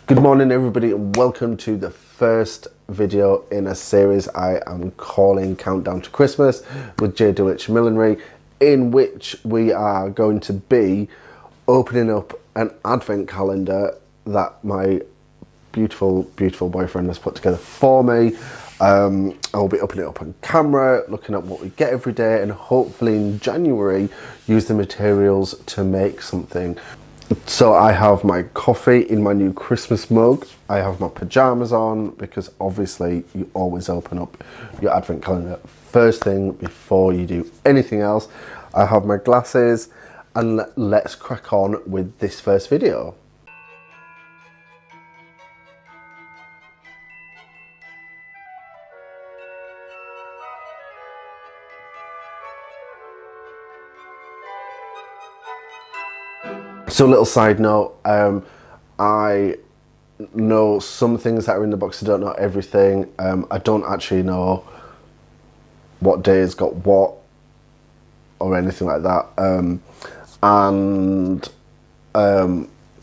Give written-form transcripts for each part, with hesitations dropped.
Good morning everybody and welcome to the first video in a series I am calling Countdown to Christmas with JWH Millinery, in which we are going to be opening up an advent calendar that my beautiful boyfriend has put together for me. I'll be opening it up on camera, looking at what we get every day, and hopefully in January use the materials to make something. So I have my coffee in my new Christmas mug. I have my pajamas on because obviously you always open up your advent calendar first thing before you do anything else. I have my glasses, and let's crack on with this first video. So a little side note, I know some things that are in the box. I don't know everything. I don't actually know what day's got what or anything like that.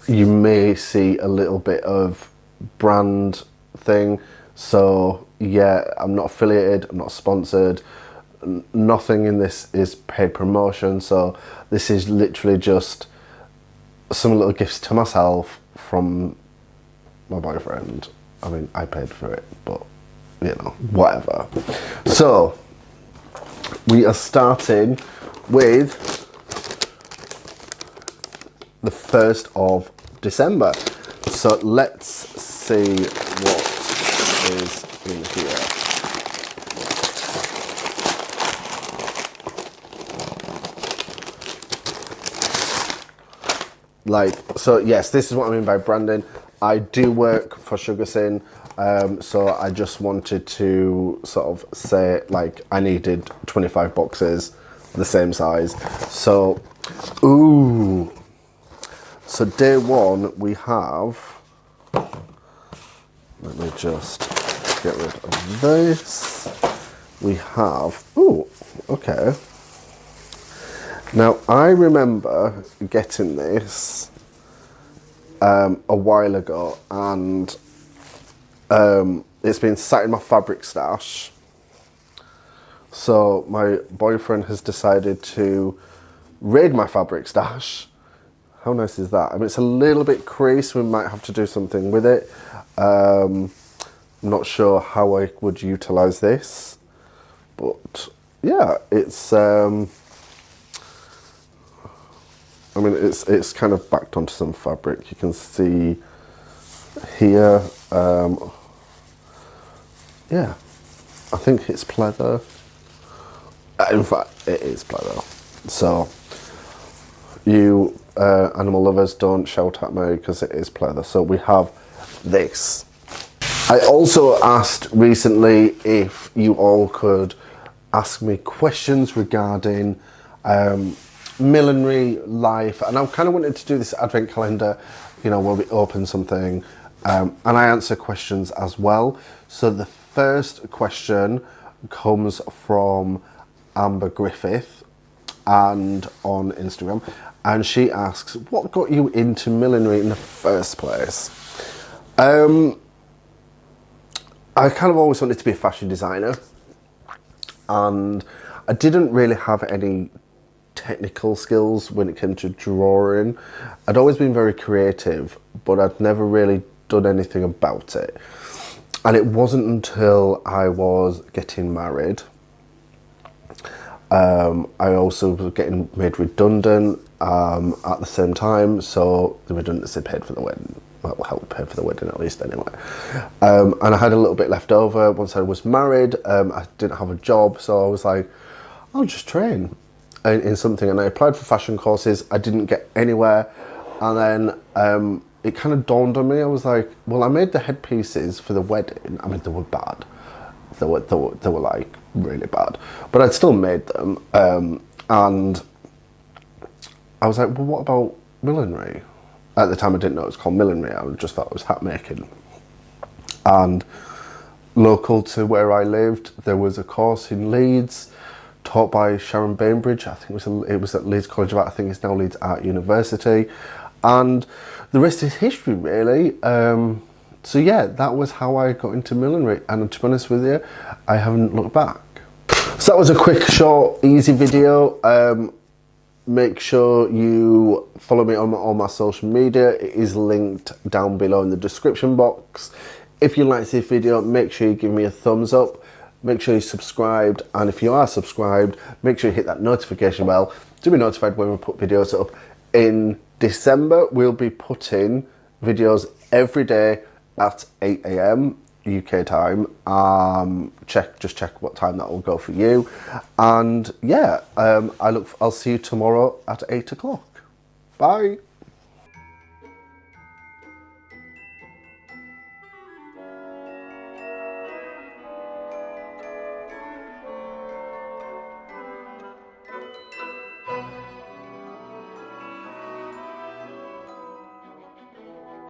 You may see a little bit of brand thing. So yeah, I'm not affiliated, I'm not sponsored. Nothing in this is paid promotion. So this is literally just some little gifts to myself from my boyfriend. I mean, I paid for it, but you know, whatever. So we are starting with the 1st of December. So let's see what is in here. So yes, this is what I mean by branding. I do work for Sugarsin, so I just wanted to sort of say, like, I needed 25 boxes, the same size. So, ooh. So day one, we have, let me just get rid of this. We have, ooh, okay. Now, I remember getting this a while ago, and it's been sat in my fabric stash. So my boyfriend has decided to raid my fabric stash. How nice is that? I mean, it's a little bit creased. We might have to do something with it. I'm not sure how I would utilize this, but yeah, it's I mean, it's kind of backed onto some fabric. You can see here, yeah, I think it's pleather. In fact, it is pleather. So you animal lovers, don't shout at me because it is pleather. So we have this. I also asked recently if you all could ask me questions regarding millinery life, and I kind of wanted to do this advent calendar, you know, where we open something and I answer questions as well. So the first question comes from Amber Griffith and on Instagram, and she asks, what got you into millinery in the first place? I kind of always wanted to be a fashion designer, and I didn't really have any technical skills when it came to drawing. I'd always been very creative, but I'd never really done anything about it. And it wasn't until I was getting married, I also was getting made redundant at the same time, so the redundancy paid for the wedding. Well, helped pay for the wedding at least anyway. And I had a little bit left over once I was married. I didn't have a job, so I was like, I'll just train in something, and I applied for fashion courses. I didn't get anywhere, and then it kind of dawned on me. I was like, well, I made the headpieces for the wedding. I mean, they were bad. They were like really bad, but I'd still made them. And I was like, well, what about millinery? At the time, I didn't know it was called millinery. I just thought it was hat making. And local to where I lived, there was a course in Leeds taught by Sharon Bainbridge. I think it was at Leeds College of Art. I think it's now Leeds Art University. and the rest is history, really. So yeah, that was how I got into millinery, and to be honest with you, I haven't looked back. So that was a quick, short, easy video. Make sure you follow me on all my social media. It is linked down below in the description box. If you liked this video, make sure you give me a thumbs up. Make sure you're subscribed, and if you are subscribed, make sure you hit that notification bell to be notified when we put videos up. In December, we'll be putting videos every day at 8 AM UK time. Just check what time that will go for you, and yeah, I'll see you tomorrow at 8 o'clock. Bye.